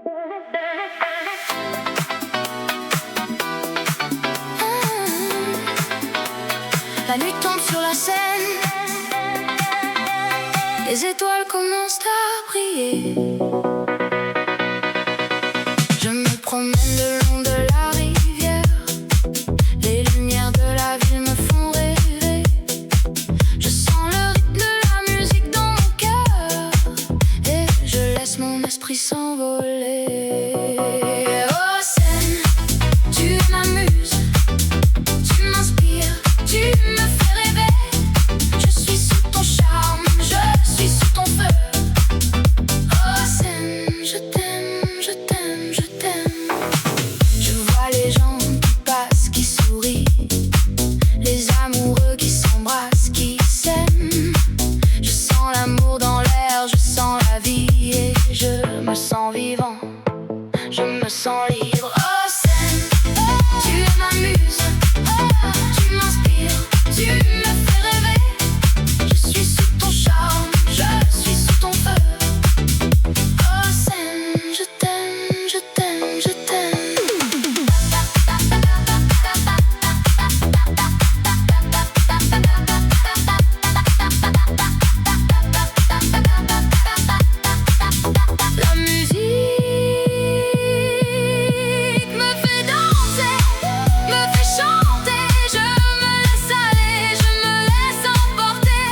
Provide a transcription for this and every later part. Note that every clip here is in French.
La nuit tombe sur la Seine, les étoiles commencent à briller. Je me promène le long de la rivière, les lumières de la ville me font rêver. Je sens le rythme de la musique dans mon cœur et je laisse mon esprit s'envoler. Oh Seine, tu m'amuses, tu m'inspires, tu me fais rêver. Je suis sous ton charme, je suis sous ton feu. Oh Seine, je t'aime, je t'aime, je t'aime. Je vois les gens qui passent, qui sourient, les amoureux qui s'embrassent, qui s'aiment. Je sens l'amour dans l'air, je sens la vie et je me sens vivant, je me sens libre. Oh Seine, tu m'amuses, tu m'inspires, tu me fais rêver. Je suis sous ton charme, je suis sous ton feu. Oh Seine, je t'aime, je t'aime, je t'aime. La musique me fait danser, me fait chanter. Je me laisse aller, je me laisse emporter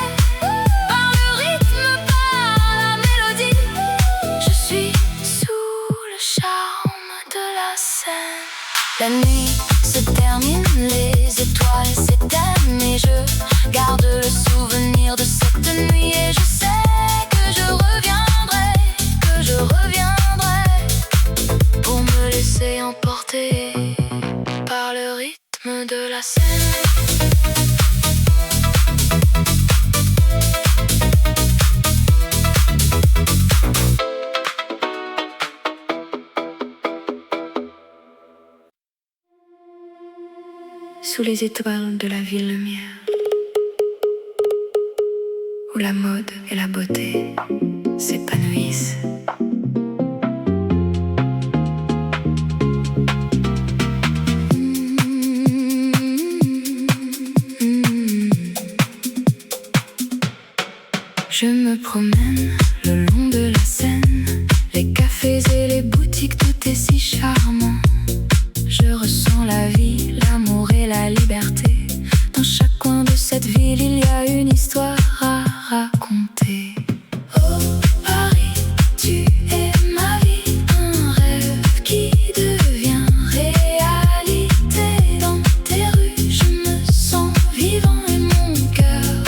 par le rythme, par la mélodie. Je suis sous le charme de la scène. La nuit se termine, les étoiles s'éteignent et je garde le souvenir de cette nuit. Et je sais que je reviendrai, que je reviendrai pour me laisser emporter par le rythme de la scène. Sous les étoiles de la ville lumière, où la mode et la beauté s'épanouissent. Je me promène le long de la Seine, les cafés et les boutiques, tout est si charmant. Je ressens la vie, l'amour et la liberté. Dans chaque coin de cette ville, il y a une histoire à raconter. Oh Paris, tu es ma vie, un rêve qui devient réalité. Dans tes rues, je me sens vivant et mon cœur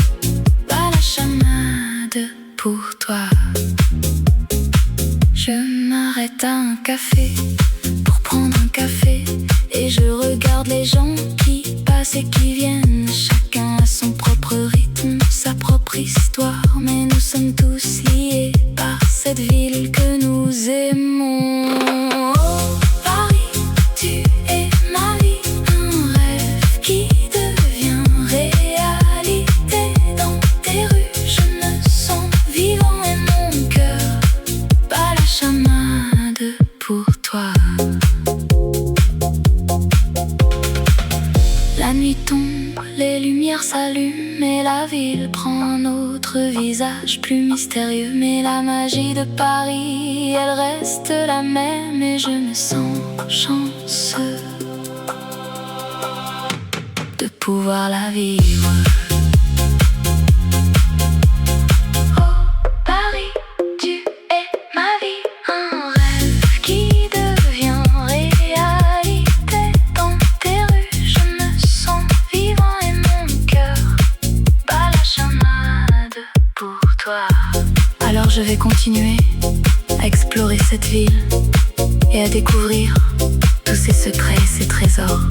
bat la chamade pour toi. Je m'arrête à un café pour prendre un café et je regarde les gens qui passent et qui viennent. Chacun a son propre rythme, sa propre histoire, mais nous sommes tous liés par cette ville que nous aimons. Oh Paris, tu es ma vie, un rêve qui devient réalité. Dans tes rues, je me sens vivant et mon cœur bat la chamade pour toi. La nuit tombe, les lumières s'allument et la ville prend un autre visage plus mystérieux. Mais la magie de Paris, elle reste la même et je me sens chanceux de pouvoir la vivre. Oh Paris, tu es ma vie, un rêve qui devient réalité. Dans tes rues, je me sens vivant et mon cœur bat la chamade pour toi. Alors je vais continuer à explorer cette ville et à découvrir tous ses secrets et ses trésors.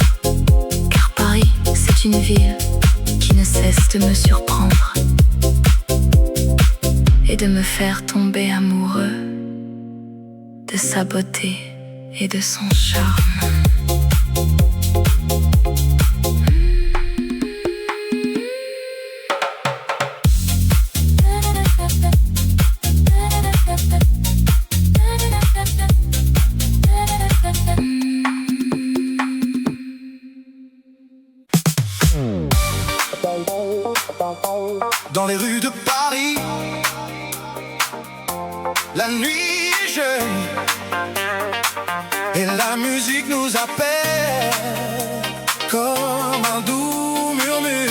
Car Paris, c'est une ville qui ne cesse de me surprendre et de me faire tomber amoureux de sa beauté et de son charme. Dans les rues de Paris, la nuit est jeune et la musique nous appelle comme un doux murmure.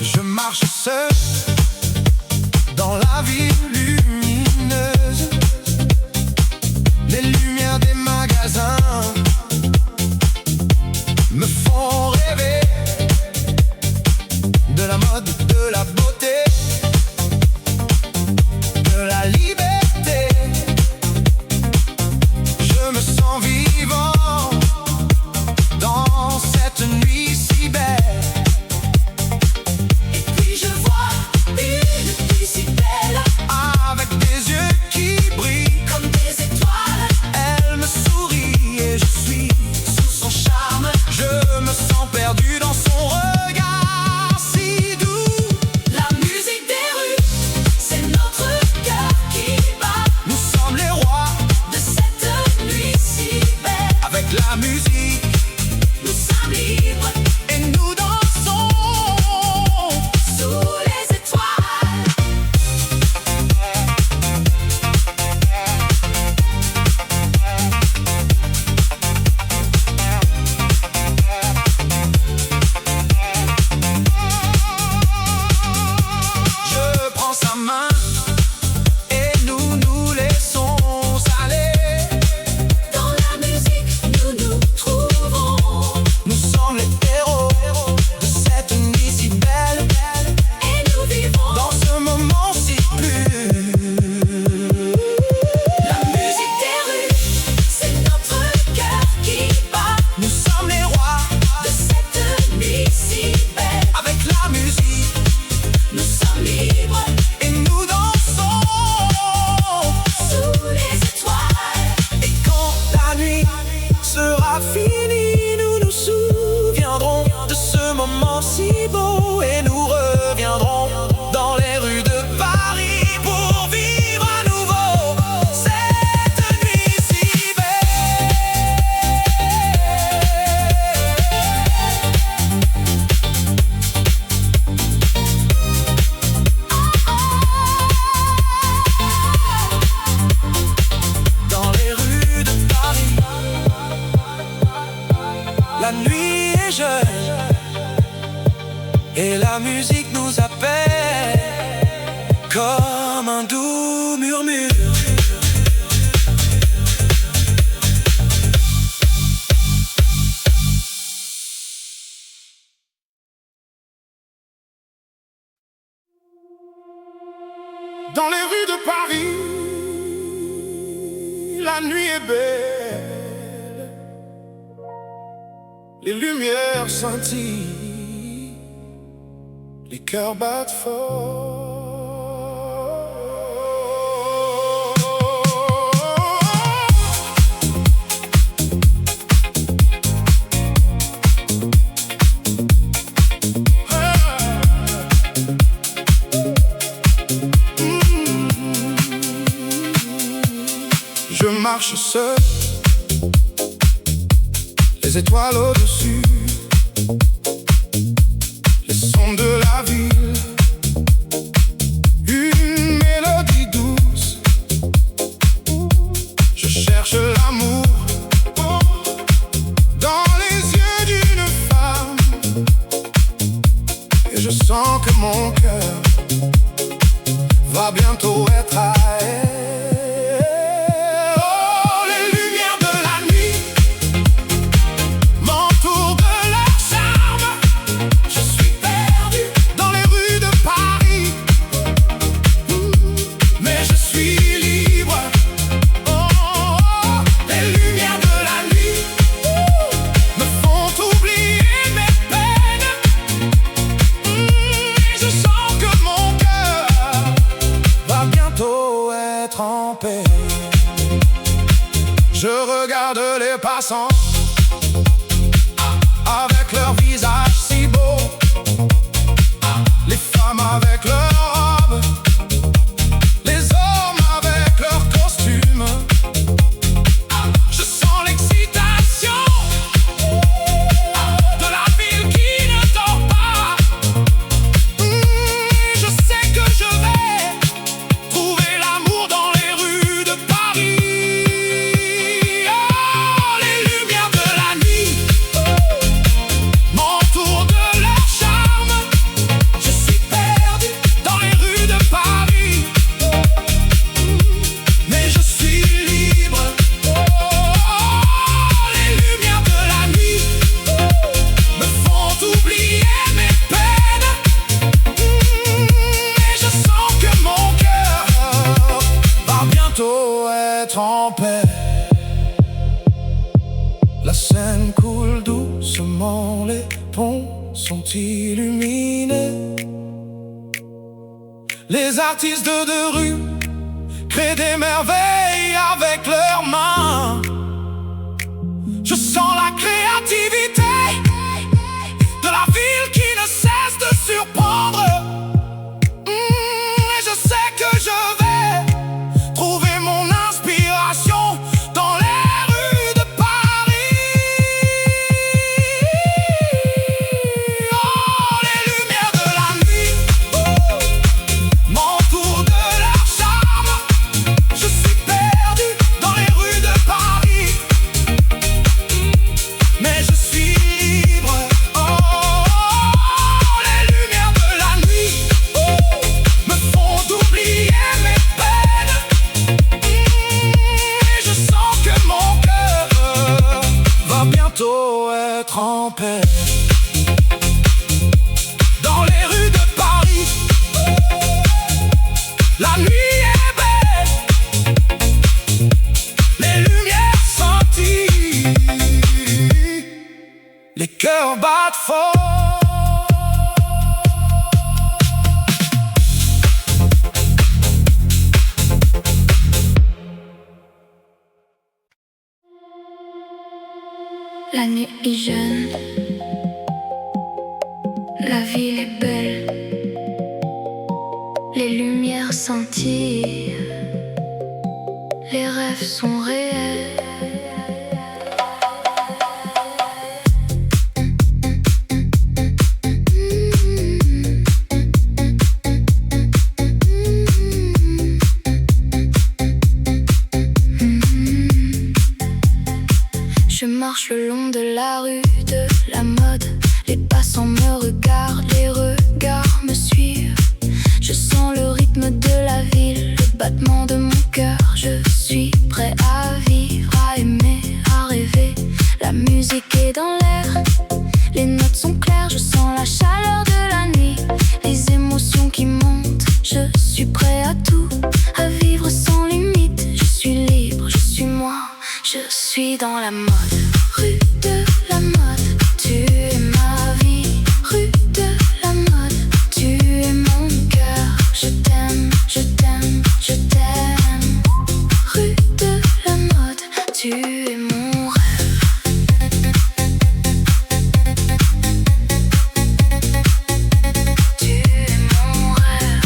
Je marche seul dans la ville lumineuse. Les lumières des magasins me font rêver de la mode, de la beauté, de la liberté. Je me sens vivant dans cette nuit si belle. Perdu dans son regard si doux. La musique des rues, c'est notre cœur qui bat. Nous sommes les rois de cette nuit si belle. Avec la musique, nous sommes libres et nous dansons sous les étoiles. Je prends sa main et nous nous laissons aller. Dans la musique, nous nous trouvons. Nous sommes les héros de cette nuit si belle. Et nous vivons Dans ce moment si pur. la musique des rues, c'est notre cœur qui bat. Nous sommes les rois De cette nuit si belle, avec la musique nous sommes libres et nous dansons. sous les étoiles. Et quand la nuit sera finie, nous nous souviendrons de ce moment si beau et nous reviendrons dans les rues de Paris pour vivre à nouveau cette nuit si belle. Dans les rues de Paris, la nuit est jeune et la musique nous appelle comme un doux murmure. Dans les rues de Paris, la nuit est belle. Les lumières scintillent, les cœurs battent fort. Je marche seul, les étoiles au-dessus, les sons de la ville, une mélodie douce. Je cherche l'amour dans les yeux d'une femme et je sens que mon cœur va bientôt être à elle. Je regarde les passants avec leur visage si beau. être en paix. La Seine coule doucement, les ponts sont illuminés. Les artistes de rue créent des merveilles avec leurs mains. Je sens la créativité de la ville qui ne cesse de surprendre. Et je sais que je vais trouver mon inspiration dans les rues de Paris. Oh, les lumières de la nuit m'entourent de leur charme. Je suis perdu dans les rues de Paris, mais je suis libre. Oh, les lumières de la nuit me font oublier mes peines. Et je sens que mon cœur va bientôt être en paix. Dans les rues de Paris, la nuit est belle, les lumières scintillent, les cœurs battent fort. La nuit est jeune, la ville est belle, les lumières scintillent, les rêves sont réels. Je marche le long de la rue de la mode. Les passants me regardent, les regards me suivent. Je sens le rythme de la ville, le battement de mon cœur. Je suis prêt à vivre, à aimer, à rêver. La musique est dans l'air, les notes sont claires. Je sens la chaleur de la nuit, les émotions qui montent. Je suis prêt à tout, à vivre sans limite. Je suis libre, je suis moi, je suis dans la mode. Rue de la mode, tu es ma vie. Rue de la mode, tu es mon cœur. Je t'aime, je t'aime, je t'aime. Rue de la mode, tu es mon rêve. Tu es mon rêve.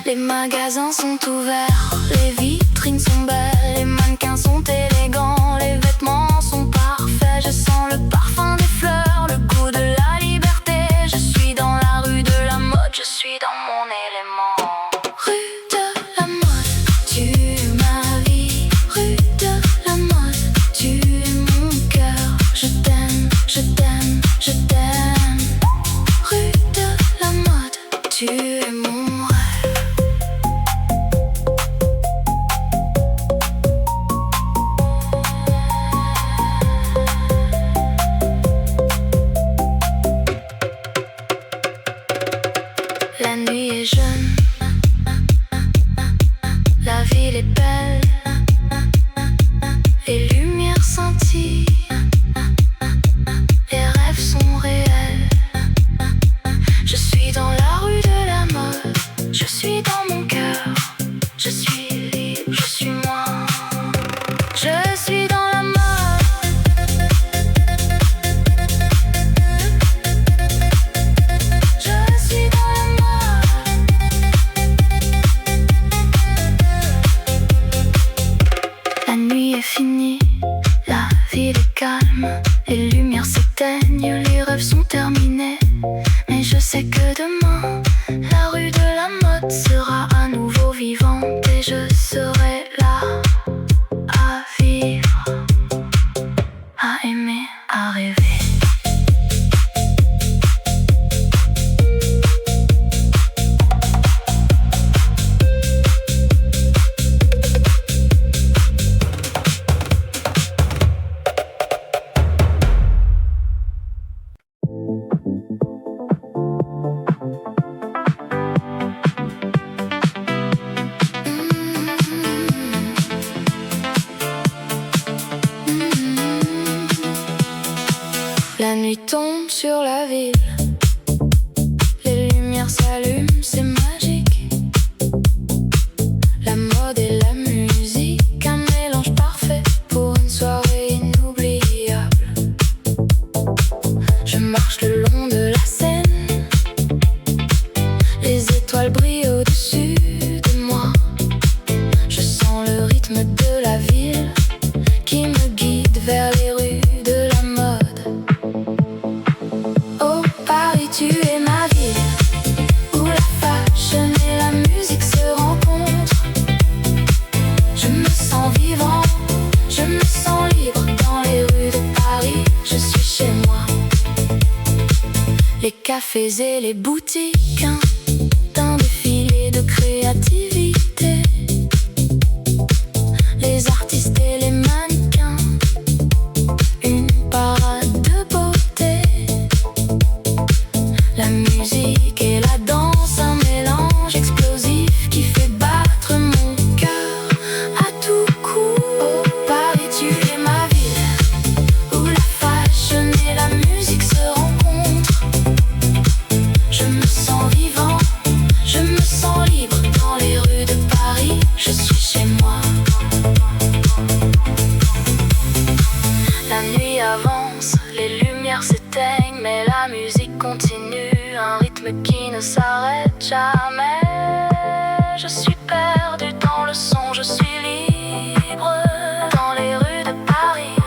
Les magasins sont ouverts, les vitrines sont belles, les mannequins sont élégants, les vêtements sont parfaits. Je sens le parfum des fleurs, le goût de la liberté. Je suis dans la rue de la mode, je suis dans mon élément. Rue de la mode, tu es ma vie. Rue de la mode, tu es mon cœur. Je t'aime, je t'aime, je t'aime. Rue de la mode, tu es mon rêve. La nuit est jeune, la ville est belle, les lumières scintillent, les rêves sont réels. Je suis dans la rue de la mode, je suis dans mon cœur. Je suis libre, je suis moi, je suis dans la mode. Je suis dans la mode. La nuit est finie, la ville est calme, les lumières s'éteignent, les rêves sont terminés. Mais je sais que demain, la rue de la mode sera à nouveau vivante et je serai là à vivre, à aimer, à rêver. tombe sur la ville. Les lumières s'allument, c'est magique. La mode et la musique, un mélange parfait pour une soirée inoubliable. Je marche le long de la Seine, les étoiles brillent au-dessus de moi. Je sens le rythme de la ville qui me guide vers les rues de la mode. Oh Paris, tu es ma ville, où la fashion et la musique se rencontrent. Je me sens vivant, je me sens libre dans les rues de Paris. Je suis chez moi. Les cafés et les boutiques, d'un défilé de créativité. Les artistes et les mannequins, une parade de beauté. La musique et la danse, un mélange explosif qui fait battre mon cœur à tout coup. Oh Paris, tu es ma ville, où la fashion et la musique se rencontrent. Je me sens vivant, je me sens libre dans les rues de Paris. Je suis chez moi. La nuit avance, les lumières s'éteignent, mais la musique continue, un rythme qui ne s'arrête jamais. Je suis perdu dans le son, je suis libre dans les rues de Paris.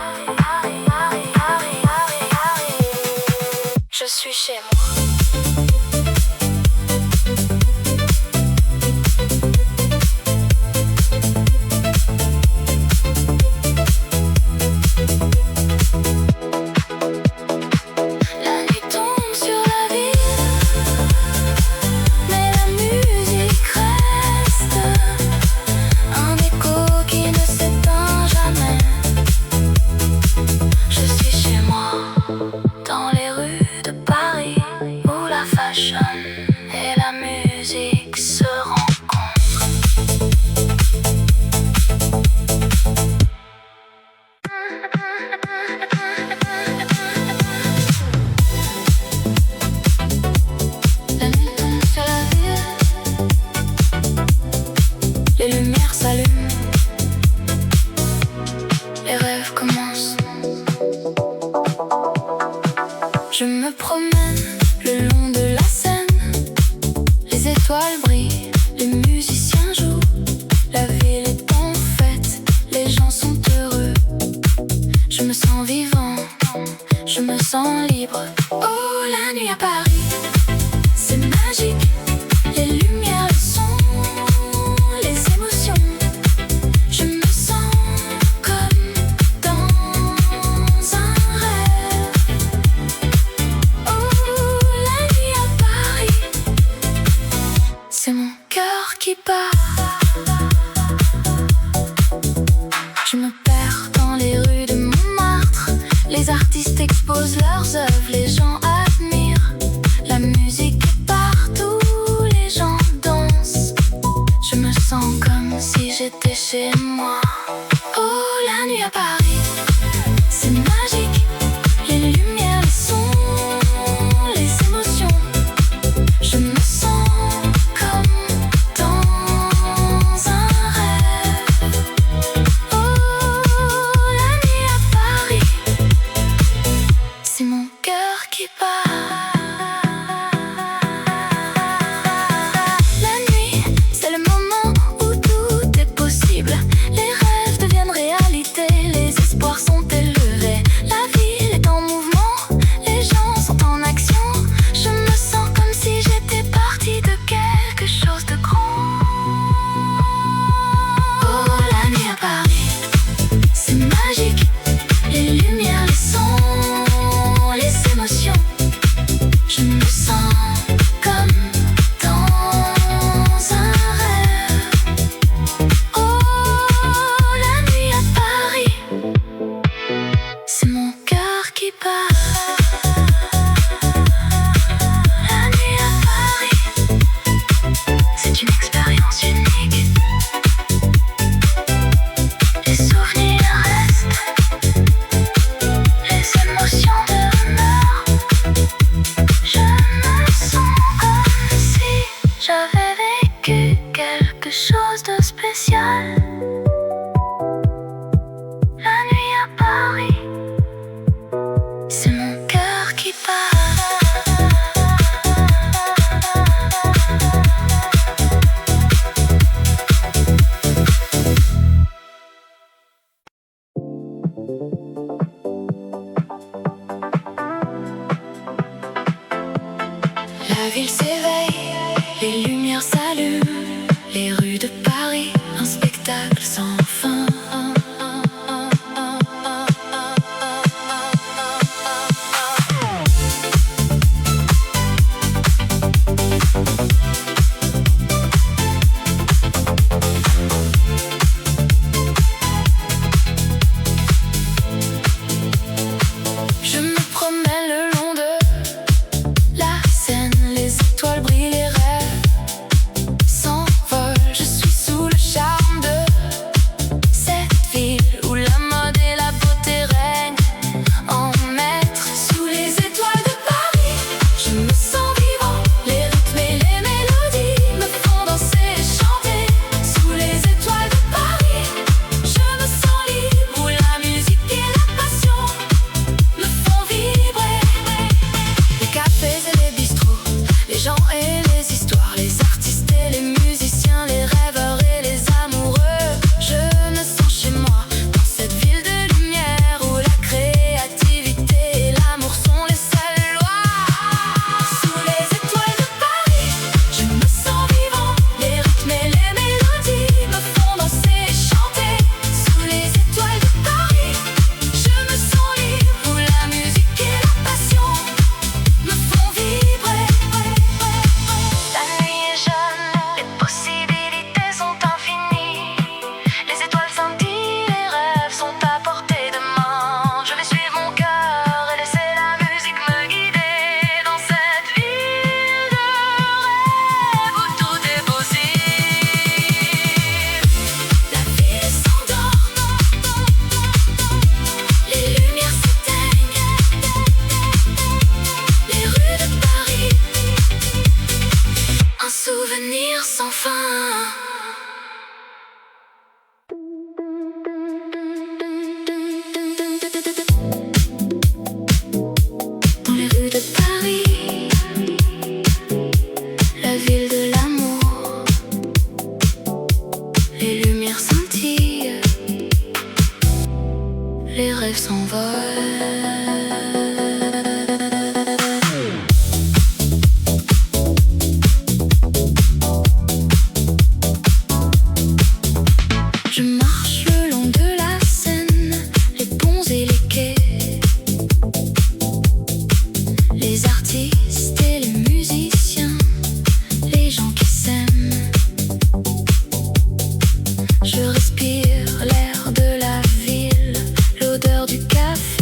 Je suis chez moi. La nuit tombe sur la ville, mais la musique reste, un écho qui ne s'éteint jamais. Je suis chez moi, dans les rues de Paris, où la fashion et la musique se rencontrent. La nuit tombe sur la ville, les lumières s'allument, les rêves commencent. Je me promène le long de la Seine, les étoiles brillent, les musiciens jouent. La ville est en fête, les gens sont heureux. Je me sens vivant, je me sens libre. Oh, la nuit à Paris, c'est magique. Les lumières, le son, les émotions. Je me sens comme dans un rêve. Oh, la nuit à Paris, c'est mon cœur qui bat. Je me perds dans les rues de Montmartre. Les artistes exposent leurs œuvres, les gens admirent. La musique est partout, les gens dansent. Je me sens comme si j'étais chez moi. Oh, la nuit à Paris, c'est magique. Les lumières, les sons, les émotions. Je me sens comme dans un rêve. Oh, la nuit à Paris, c'est mon cœur qui bat. La nuit, c'est le moment où tout est possible. J'avais vécu quelque chose de spécial. La nuit à Paris, c'est mon cœur qui La ville s'éveille, les lumières s'allument, les rues de Paris, un spectacle sans fin. Je me promène le long de la Seine, les étoiles brillent, les rêves s'envolent. Je suis sous le charme de cette ville où la mode et la beauté règnent en maître. Sous les étoiles de Paris, je me sens vivant. Les rythmes et les mélodies me font danser et chanter. Sous les étoiles de Paris, je me sens libre, où la musique et la passion me font vibrer. Les cafés et les bistrots, les gens et les histoires, les artistes et les musiciens, les rêveurs et les amoureux. Je me sens chez moi, dans cette ville de lumière où la créativité et l'amour sont les seules lois. Sous les étoiles de Paris, je me sens vivant. Les rythmes et les mélodies me font danser et chanter. Sous les étoiles de Paris, je me sens libre, où la musique et la passion me font vibrer. La nuit est jeune, les possibilités sont infinies. Les étoiles scintillent, les rêves sont à portée de main. Je vais suivre mon cœur et laisser la musique me guider dans cette ville de rêve où tout est possible. La ville s'endort, les lumières s'éteignent, les rues de Paris, un souvenir sans fin. Dans les rues de Paris, la ville de l'amour, les lumières scintillent, les rêves s'envolent. Je marche le long de la Seine, les ponts et les quais, les artistes et les musiciens, les gens qui s'aiment. Je respire l'air de la ville, l'odeur du café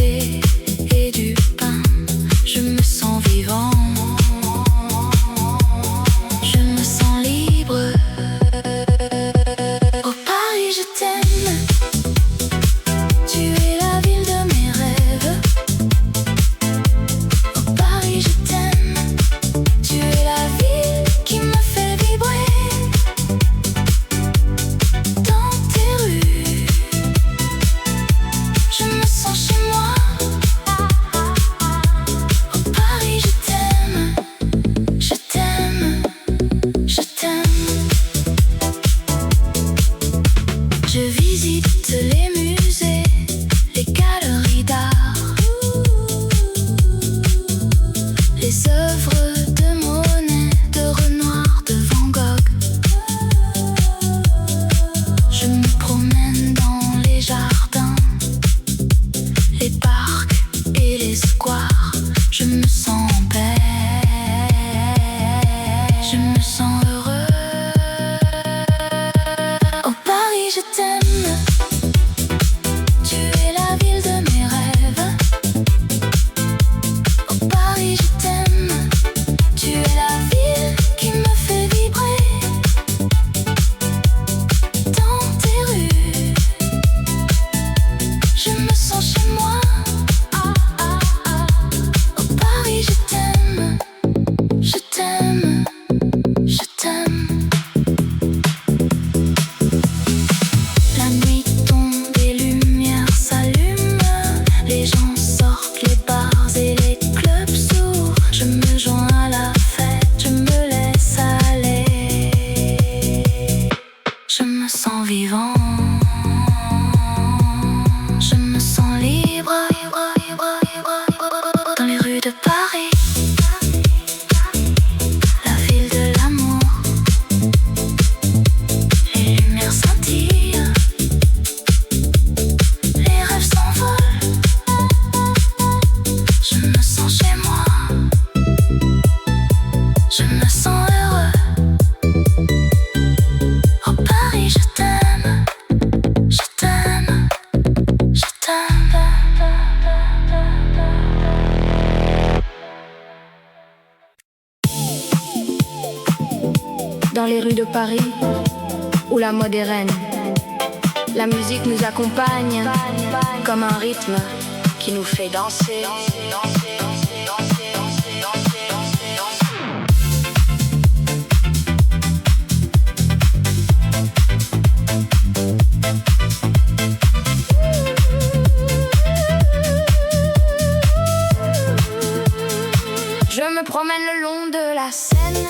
Dans les rues de Paris, où la mode est reine, la musique nous accompagne comme un rythme qui nous fait danser. Je me promène le long de la Seine.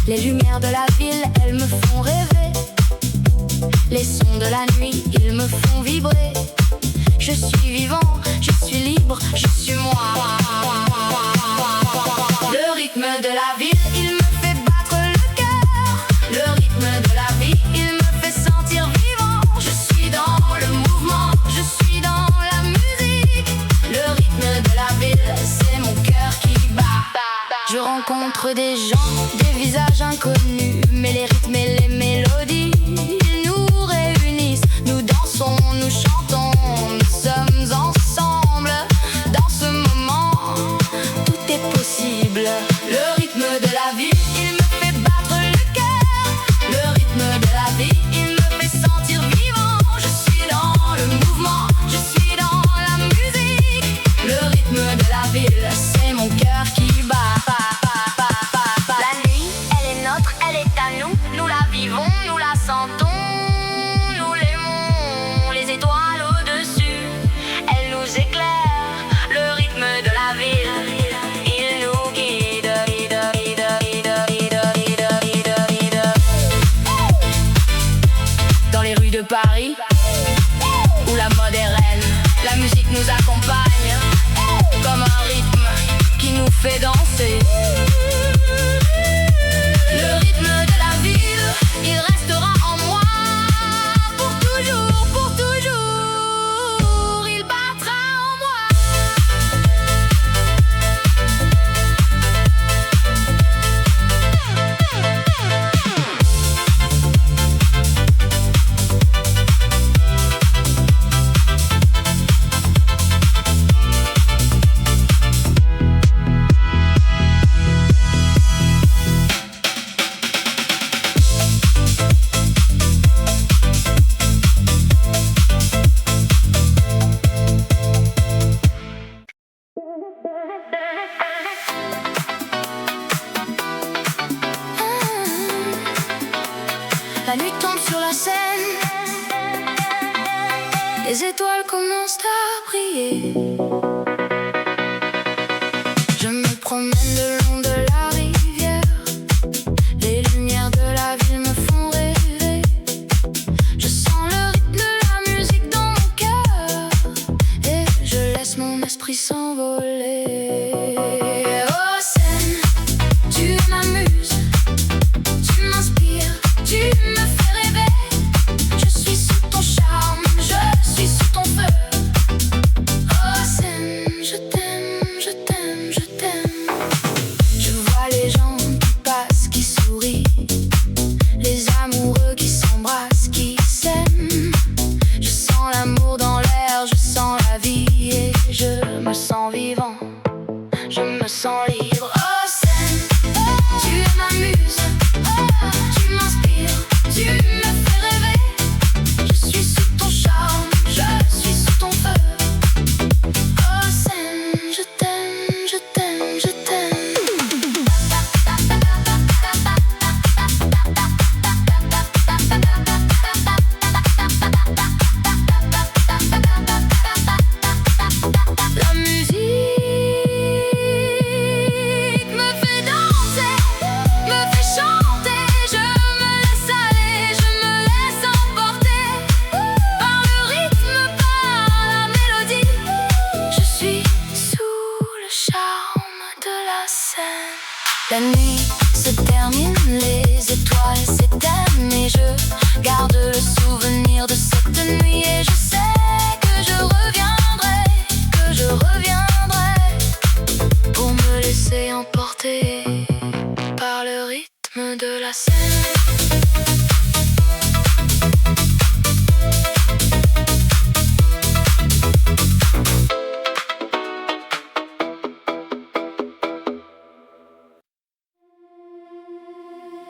Les lumières de la ville, elles me font rêver. Les sons de la nuit, ils me font vibrer. Je suis vivant, je suis libre, je suis moi. Le rythme de la ville, il me fait battre le cœur. Le rythme de la vie, il me fait sentir vivant. Je suis dans le mouvement, je suis dans la musique. Le rythme de la ville, c'est mon cœur qui bat. Je rencontre des gens, des visages inconnus, mais les rythmes et les mélodies, ils nous réunissent. Nous dansons, nous chantons, nous sommes ensemble. Dans ce moment, tout est possible. Le rythme de la vie, il me fait battre le cœur. Le rythme de la vie, il me fait sentir vivant. Je suis dans le mouvement, je suis dans la musique. Le rythme de la ville, c'est mon cœur qui bat. La nuit, elle est nôtre, elle est à nous. Nous la vivons, nous la sentons, nous l'aimons. Les étoiles au-dessus, elles nous éclairent. Le rythme de la ville, il nous guide. Dans les rues de Paris, où la mode est reine, la musique nous accompagne comme un rythme qui nous fait danser. Le rythme de la ville, il restera en moi pour toujours, pour toujours. Il battra en moi. La nuit tombe sur la Seine, les étoiles commencent à briller. Je me promène le long de la rivière. Les lumières de la ville me font rêver. Je sens le rythme de la musique dans mon cœur et je laisse mon esprit s'envoler. Oh Seine, tu m'amuses, tu m'inspires, tu me fais rêver. Je suis sous ton charme, je suis sous ton feu. Oh Seine, je t'aime, je t'aime, je t'aime. Je vois les gens qui passent, qui sourient, les amoureux qui s'embrassent, qui s'aiment. Je sens l'amour dans l'air, je sens la vie et je me sens vivant, je me sens libre. Oh Seine, tu m'amuses, tu m'inspires, tu me fais rêver. Je suis sous ton charme, je suis sous ton feu. Oh Seine, je t'aime, je t'aime, je t'aime. La musique me fait danser, me fait chanter. Je me laisse aller, je me laisse emporter par le rythme, par la mélodie. Je suis sous le charme de la Seine. La nuit se termine, les étoiles s'éteignent et je garde le souvenir de cette nuit. Et je sais que je reviendrai pour me laisser emporter par le rythme de la Seine.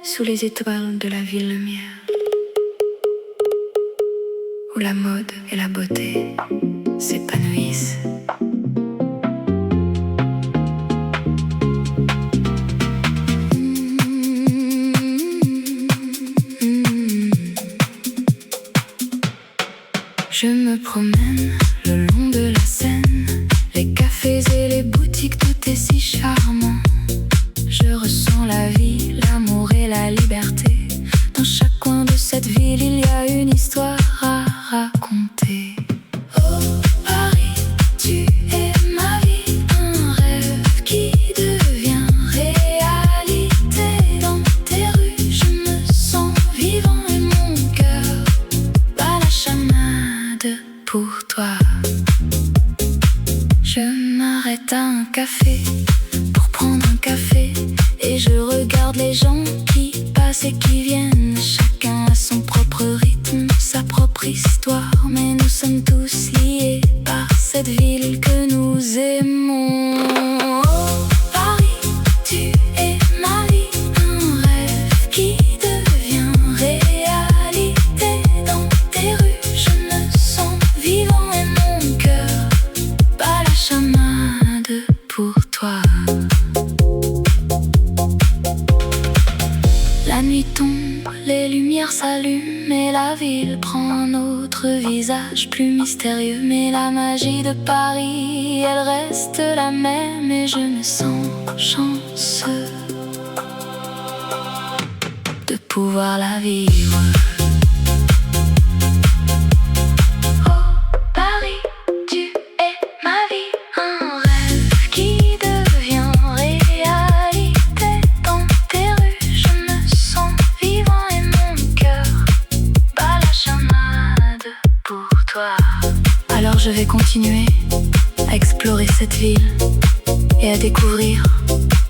sous les étoiles de la ville lumière, où la mode et la beauté s'épanouissent. Je me promène le long de la Seine, les cafés et les boutiques, tout est si charmant. Je ressens la vie, l'amour et la liberté. Dans chaque coin de cette ville, il y a une histoire à raconter. Oh Paris, tu es ma vie, un rêve qui devient réalité. Dans tes rues, je me sens vivant et mon cœur bat la chamade pour toi. Je m'arrête à un café pour prendre un café et je regarde les gens qui passent et qui viennent. Chacun a son propre rythme, sa propre histoire, mais nous sommes tous liés par cette ville que nous aimons. Oh Paris, tu es ma vie, un rêve qui devient réalité. Dans tes rues, je me sens vivant et mon cœur bat la chamade pour toi. La nuit tombe, les lumières s'allument et la ville prend un autre visage plus mystérieux. Mais la magie de Paris, elle reste la même et je me sens chanceux de pouvoir la vivre. Oh Paris, tu es ma vie, un rêve qui devient réalité. Dans tes rues, je me sens vivant et mon cœur bat la chamade pour toi. Alors je vais continuer à explorer cette ville et à découvrir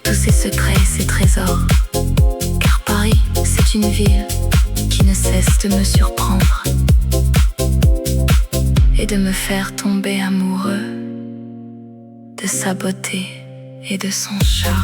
tous ses secrets et ses trésors. Car Paris, c'est une ville qui ne cesse de me surprendre et de me faire tomber amoureux de sa beauté et de son charme.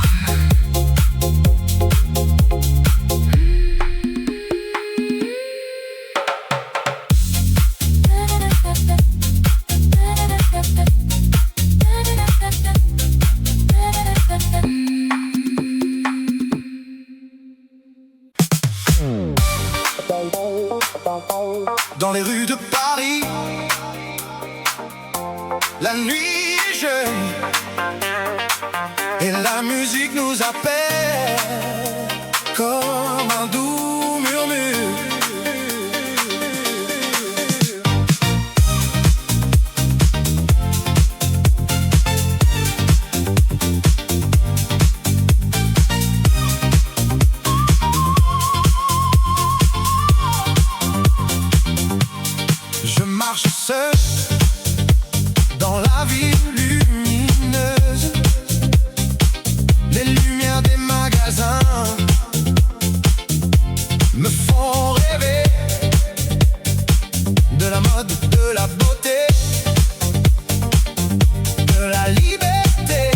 Dans les rues de Paris, la nuit est jeune et la musique nous appelle comme un doux murmure. Je marche seul dans la ville lumineuse. Les lumières des magasins me font rêver de la mode, de la beauté, de la liberté.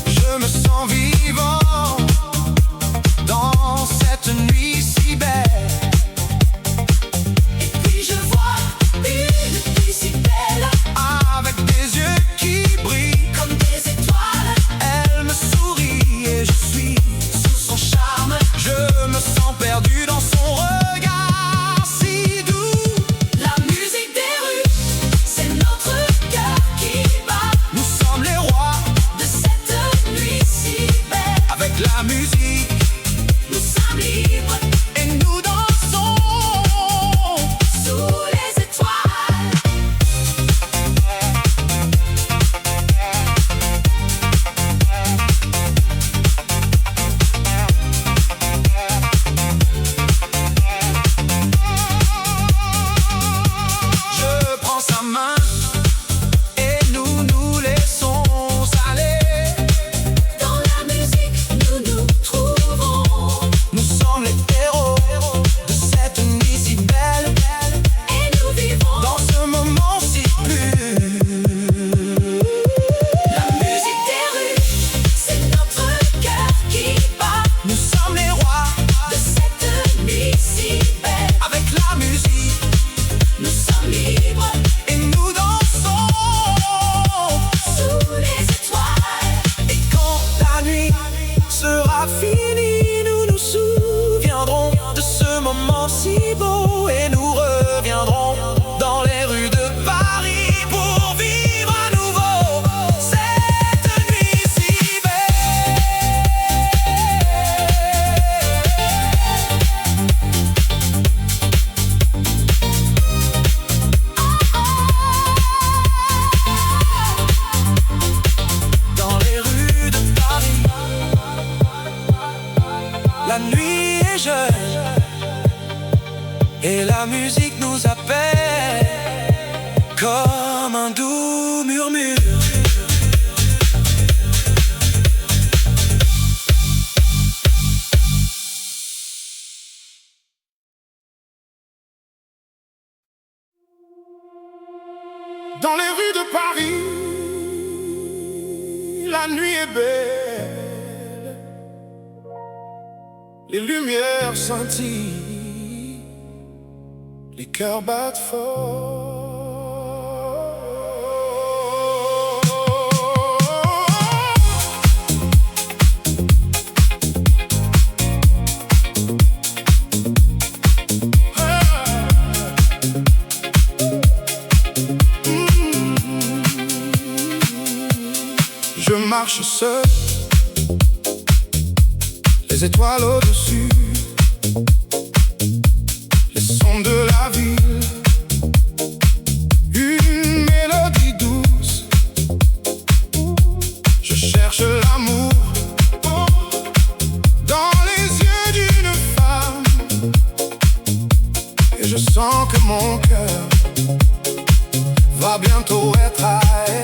Je me sens vivant dans cette nuit si belle. Avec des yeux qui brillent comme des étoiles, elle me sourit et je suis sous son charme. Je me sens perdu dans son regard si doux. La nuit est jeune et la musique nous appelle comme un doux murmure. Dans les rues de Paris, la nuit est belle, les lumières scintillent, les cœurs battent fort. Je marche seul, les étoiles au-dessus, les sons de la ville, une mélodie douce. Je cherche l'amour dans les yeux d'une femme, et je sens que mon cœur va bientôt être à elle.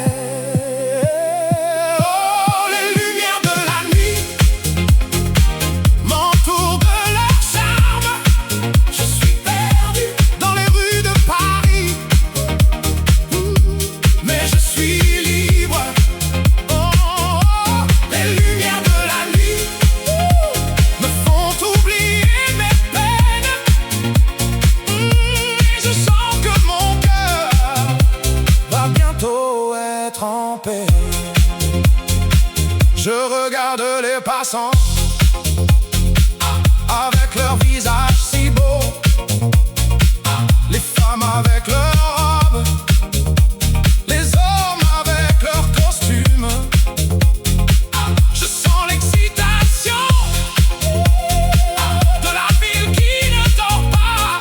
Je regarde les passants avec leur visage si beau, les femmes avec leurs robes, les hommes avec leurs costumes. Je sens l'excitation de la ville qui ne dort pas.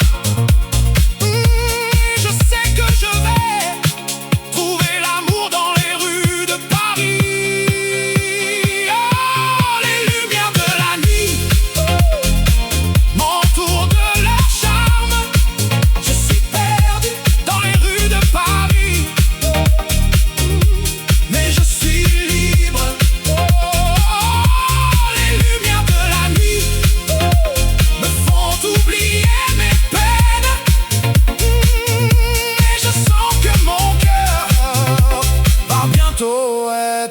Je sais que je vais trouver l'amour dans les rues de Paris.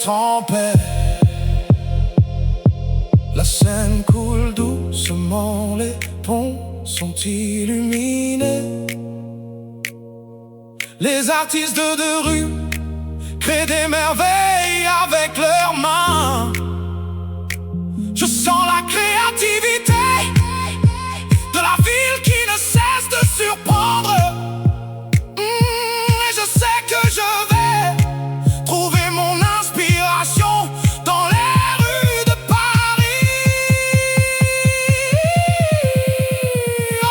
En paix. La Seine coule doucement, les ponts sont illuminés. Les artistes de rue créent des merveilles avec leurs mains. Je sens la créativité de la ville qui ne cesse de surprendre. Et je sais que je vais trouver mon inspiration dans les rues de Paris. Oh,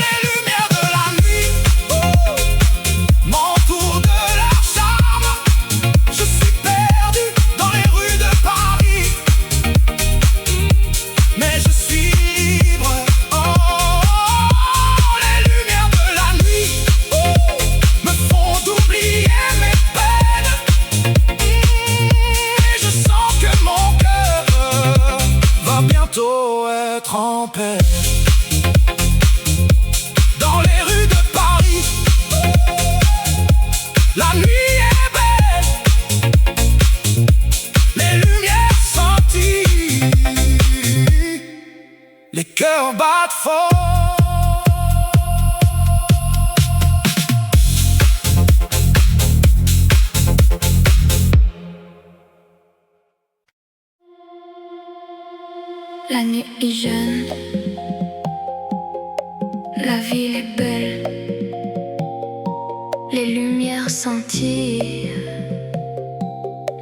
les lumières de la nuit m'entourent de leur charme. Je suis perdu dans les rues de Paris, mais je suis libre. Oh, les lumières de la nuit me font oublier mes peines. Et je sens que mon cœur va bientôt être en paix. Dans les rues de Paris, la nuit est belle, les lumières scintillent, les cœurs battent fort. La nuit est jeune, la ville est belle, les lumières scintillent,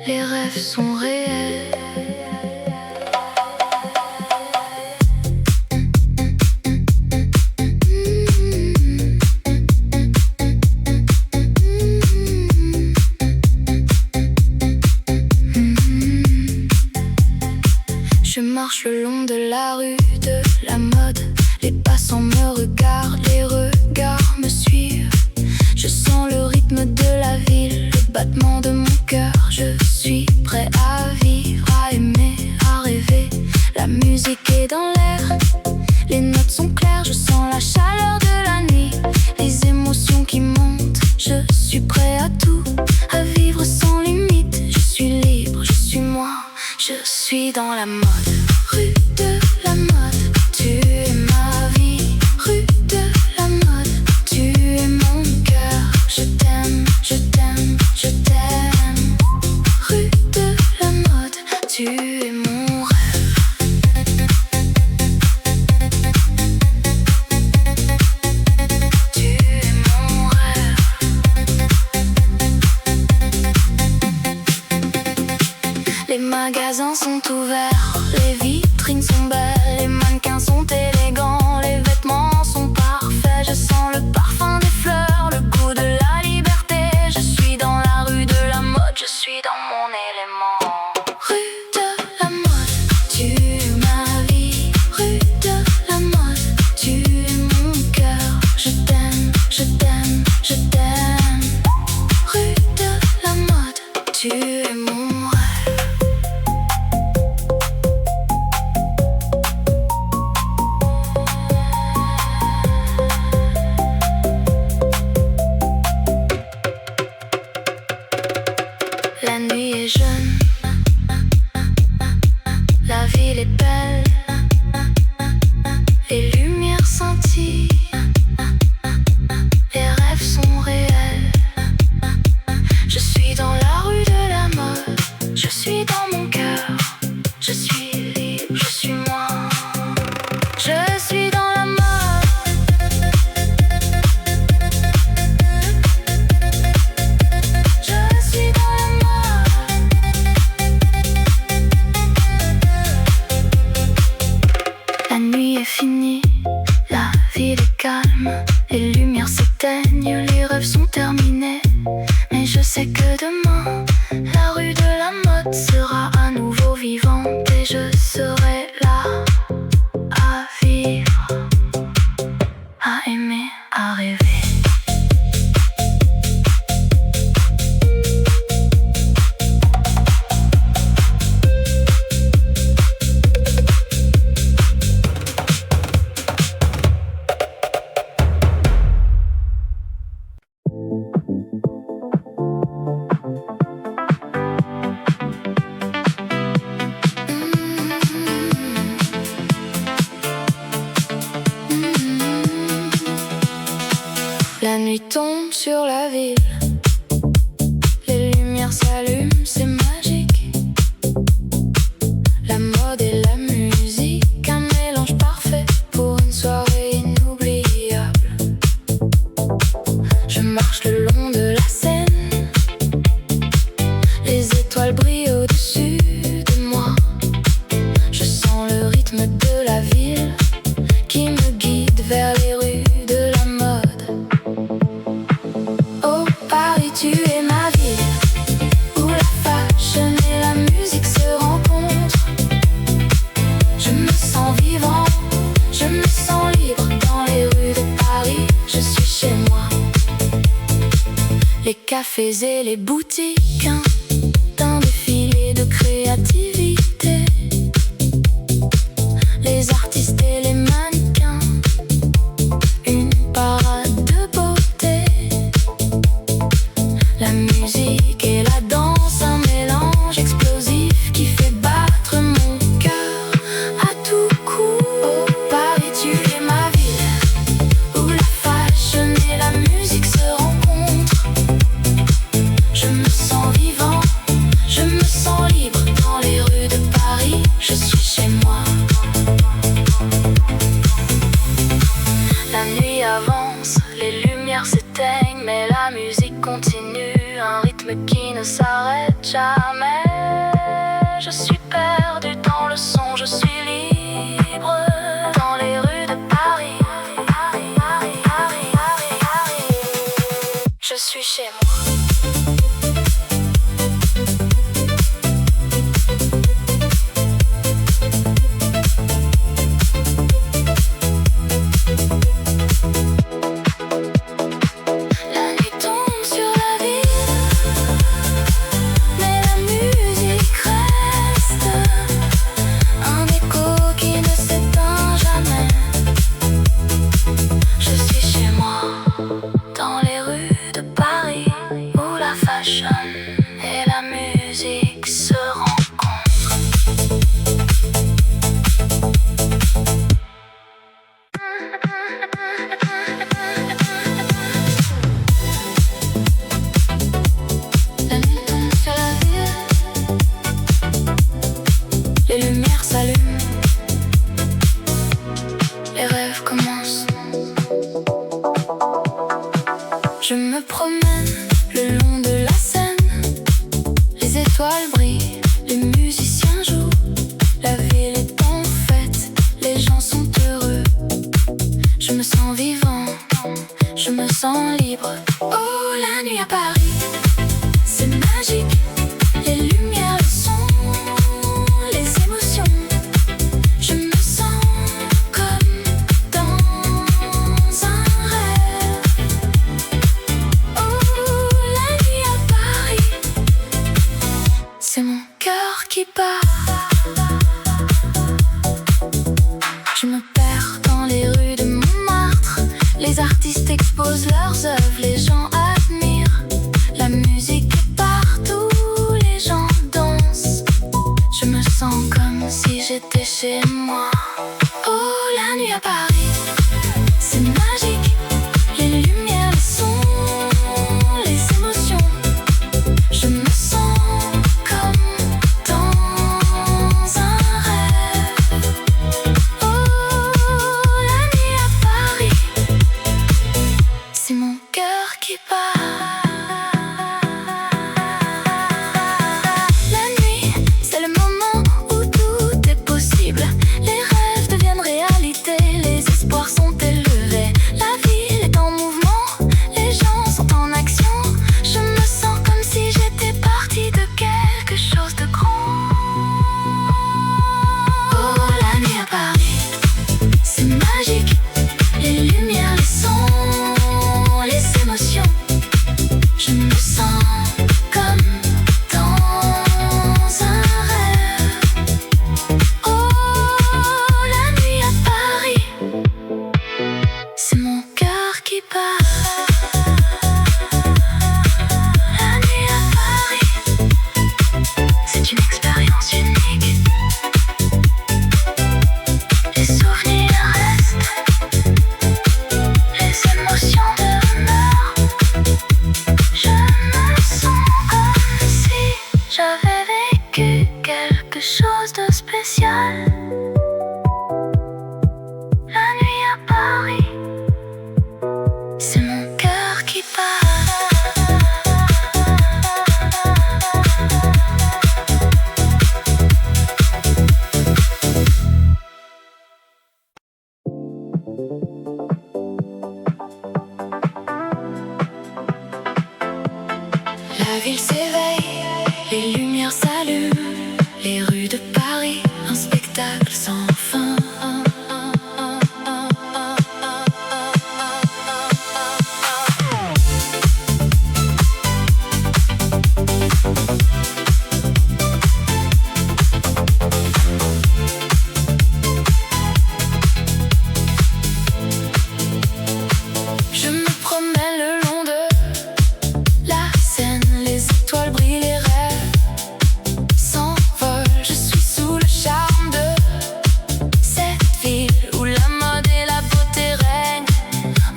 les rêves sont réels. Je marche le long de la rue de la mode. Les passants me regardent, les regards me suivent. Je sens le rythme de la ville, le battement de mon cœur. Je suis prêt à vivre, à aimer, à rêver. La musique est dans l'air, les notes sont claires. Je sens la chaleur de la nuit, les émotions qui montent. Je suis prêt à tout, à vivre sans limite. Je suis libre, je suis moi, je suis dans la mode. Rue de la mode, tu es ma vie. Rue de la mode, tu es mon cœur. Je t'aime, je t'aime, je t'aime. Rue de la mode, tu es mon rêve. Tu es mon rêve. Les magasins sont ouverts, les vitrines sont belles, les mannequins sont élégants, les vêtements sont parfaits. Je sens le parfum des fleurs, le goût de la liberté. Je suis dans la rue de la mode, je suis dans mon élément. Rue de la mode, tu es ma vie. Rue de la mode, tu es mon cœur. Je t'aime, je t'aime, je t'aime. Rue de la mode, tu es mon rêve. La nuit est jeune, la ville est belle, les lumières scintillent, les rêves sont réels. Je suis dans la rue de la mode, je suis dans mon cœur. Je suis libre, je suis moi, je suis dans la mode. Je suis dans la mode. La nuit est finie, la ville est calme, les lumières s'éteignent, les rêves sont terminés. Mais je sais que demain, la rue de la mode sera à nouveau vivante et je serai là à vivre, à aimer, à rêver. La nuit tombe sur la ville, les lumières s'allument, c'est magique. La mode et la musique, un mélange parfait pour une soirée inoubliable. Je marche le long de la Seine, les étoiles brillent au-dessus de moi. Je sens le rythme de la ville qui me guide vers les rues de la mode. Oh Paris, tu es ma ville, où la fashion et la musique se rencontrent. Je me sens vivant, je me sens libre dans les rues de Paris. Je suis chez moi. Les cafés et les boutiques, d'un défilé de créativité. Les artistes et les mannequins, une parade de beauté. La musique et la danse, un mélange explosif qui fait battre mon cœur à tout coup. Oh Paris, tu es ma ville, où la fashion et la musique se rencontrent. Je me sens vivant, je me sens libre dans les rues de Paris. Je suis chez moi. La nuit avance, les lumières s'éteignent, mais la musique continue, un rythme qui ne s'arrête jamais. Je suis perdu dans le son, je suis libre dans les rues de Paris. Je suis chez moi. vibre. Oh, la nuit à Paris, c'est magique. Les lumières, le son, les émotions. Je me sens comme dans un rêve. Oh, la nuit à Paris, c'est mon cœur qui bat. Je me perds dans les rues de Montmartre. Les artistes exposent leurs œuvres, les gens admirent. La musique est partout, les gens dansent. Je me sens comme si j'étais chez moi. Oh, la nuit à Paris, c'est magique. Les lumières, le son, les émotions. Je me sens comme dans un rêve. Oh, la nuit à Paris, c'est mon cœur qui bat. La nuit, c'est le moment où tout est possible. Les rêves deviennent réalité, les espoirs sont élevés. La ville est en mouvement, les gens sont en action. Je me sens comme si j'étais partie de quelque chose de grand. Oh, la nuit à Paris, c'est magique. Les lumières, les sons, les émotions. Je me sens comme dans un rêve. Oh, la nuit à Paris, c'est mon cœur qui bat. La nuit à Paris, c'est une expérience unique. Les souvenirs restent, les émotions demeurent. Je me sens comme si j'avais vécu quelque chose de spécial. La nuit à Paris, c'est mon cœur qui bat. La ville s'éveille, les lumières s'allument, les rues de Paris, un spectacle sans fin. Je me promène le long de la Seine, les étoiles brillent, les rêves s'envolent. Je suis sous le charme de cette ville où la mode et la beauté règnent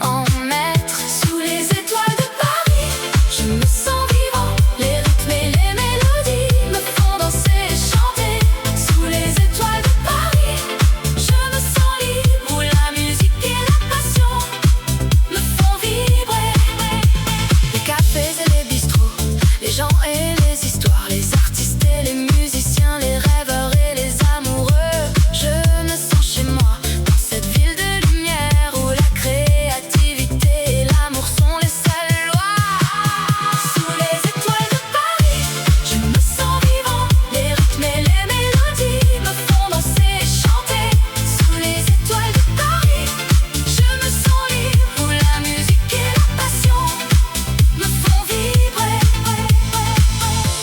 en maître. Sous les étoiles de Paris, je me sens vivant. Les rythmes et les mélodies me font danser et chanter. Sous les étoiles de Paris, je me sens libre, où la musique et la passion me font vibrer. Les cafés et les bistrots, les gens et les histoires, les artistes et les musiciens, les rêveurs et les amoureux. Je me sens chez moi, dans cette ville de lumière où la créativité et l'amour sont les seules lois. Sous les étoiles de Paris, je me sens vivant. Les rythmes et les mélodies me font danser et chanter. Sous les étoiles de Paris, je me sens libre, où la musique et la passion me font vibrer.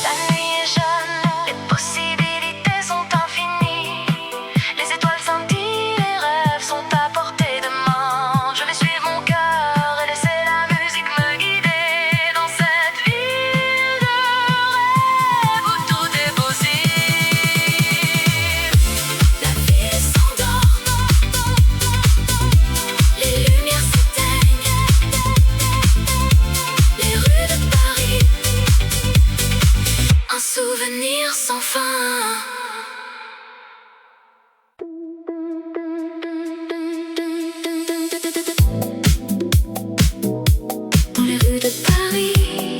La nuit est jeune, les possibilités sont infinies. Les étoiles scintillent, les rêves sont à portée de main. Je vais suivre mon cœur et laisser la musique me guider dans cette ville de rêve où tout est possible. La ville s'endort, les lumières s'éteignent, les rues de Paris, un souvenir sans fin. Dans les rues de Paris,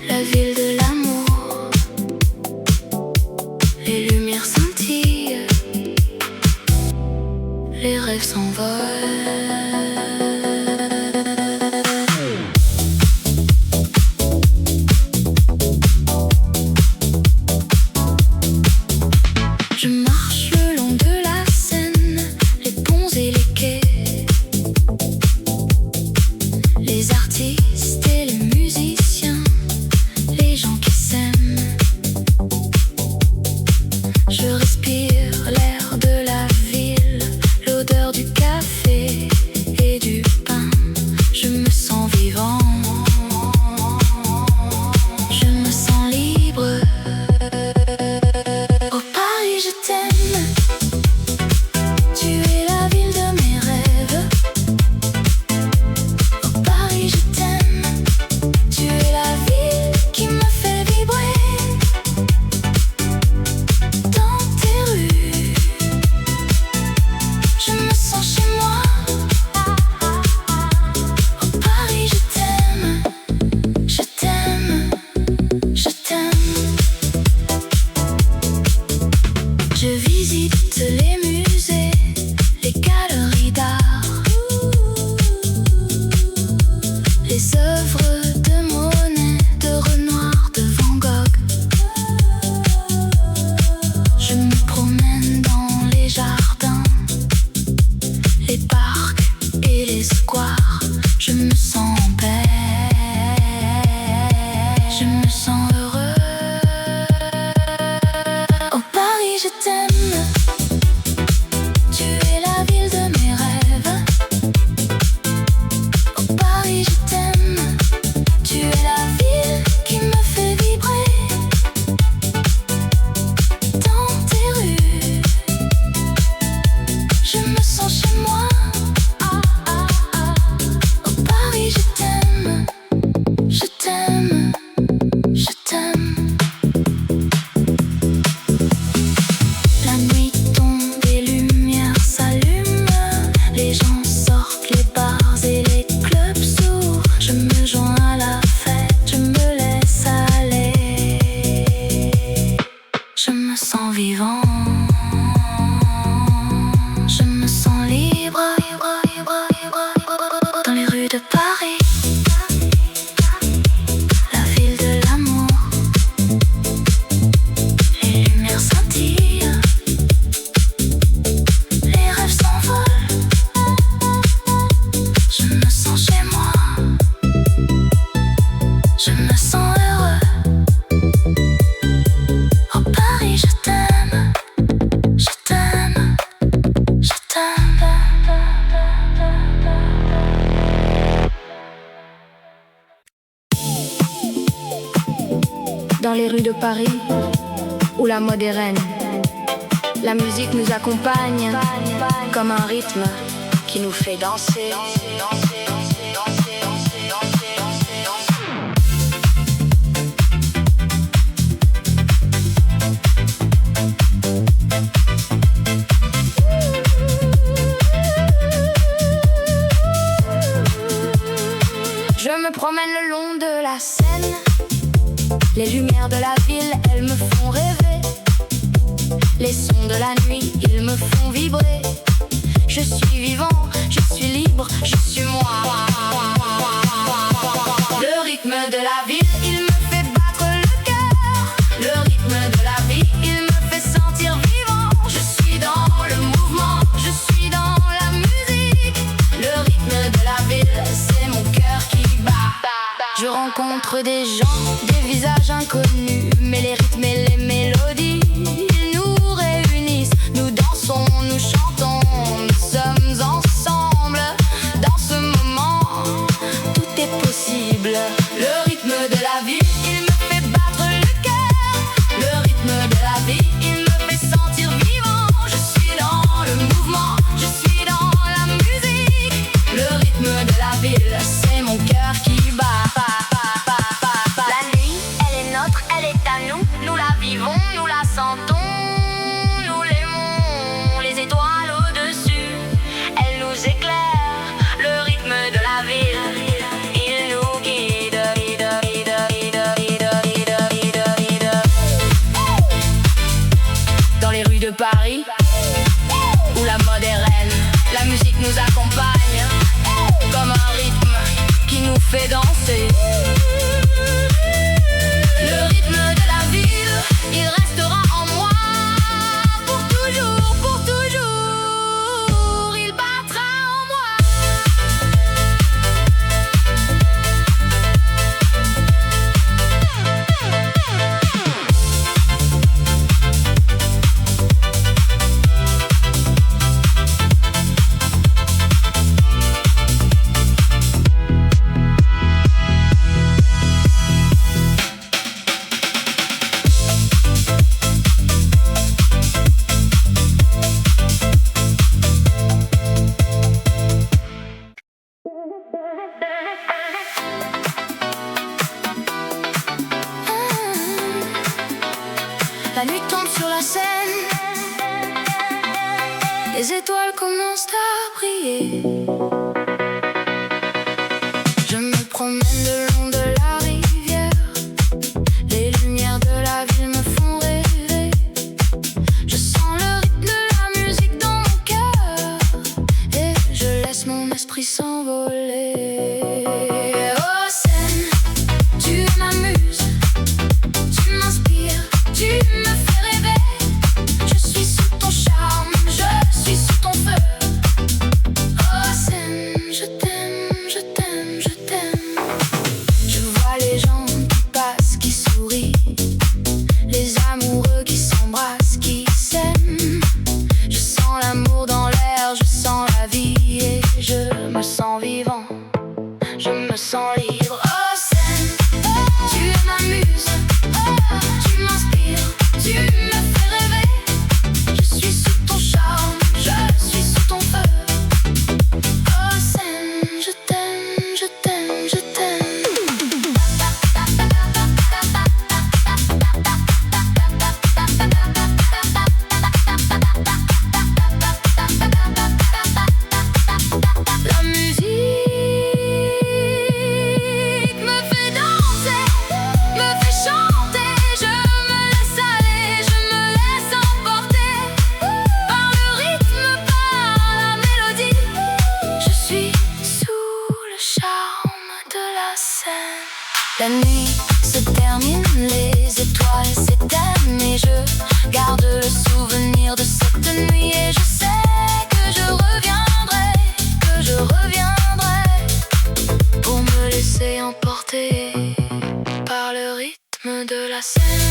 la ville de l'amour, les lumières scintillent, les rêves s'envolent. rues de Paris, où la mode est reine, la musique nous accompagne comme un rythme qui nous fait danser. Je me promène le long de la Seine. Les lumières de la ville, elles me font rêver. Les sons de la nuit, ils me font vibrer. Je suis vivant, je suis libre, je suis moi. Le rythme de la ville, il me fait battre le cœur. Le rythme de la vie, il me fait sentir vivant. Je suis dans le mouvement, je suis dans la musique. Le rythme de la ville, c'est mon cœur qui bat. Je rencontre des gens, des visages inconnus, mais les rythmes et les mélodies, ils nous réunissent. Nous dansons, nous chantons, nous sommes ensemble. Dans ce moment, tout est possible. Le rythme de la vie, il me fait battre le cœur. Le rythme de la vie, il me fait sentir vivant. Je suis dans le mouvement, je suis dans la musique. Le rythme de la ville, c'est mon cœur qui bat. La nuit, elle est nôtre, elle est à nous. Nous la vivons, nous la sentons, nous l'aimons. Les étoiles au-dessus, elles nous éclairent. Le rythme de la ville, il nous guide. Dans les rues de Paris, où la mode est reine, la musique nous accompagne comme un rythme qui nous fait danser. Le rythme de la ville, il restera en moi pour toujours, pour toujours. Il battra en moi. La nuit tombe sur la Seine, les étoiles commencent à briller. Je me promène le long de la rivière. Les lumières de la ville me font rêver. Je sens le rythme de la musique dans mon cœur et je laisse mon esprit s'envoler. Oh Seine, tu m'amuses, tu m'inspires, tu me fais rêver. Je suis sous ton charme, je suis sous ton feu. Oh Seine, je t'aime, je t'aime, je t'aime. Je vois les gens qui passent, qui sourient, les amoureux qui s'embrassent, qui s'aiment. Je sens l'amour dans l'air, je sens la vie et je me sens vivant, je me sens libre. Oh Seine, tu m'amuses, tu m'inspires, tu me fais rêver. Je suis sous ton charme, je suis sous ton feu. Oh Seine, je t'aime, je t'aime, je t'aime. La musique me fait danser, me fait chanter. Je me laisse aller, je me laisse emporter par le rythme, par la mélodie. Je suis sous le charme de la Seine. La nuit se termine, les étoiles s'éteignent et je garde le souvenir de cette nuit. Et je sais que je reviendrai, que je reviendrai pour me laisser emporter par le rythme de la Seine.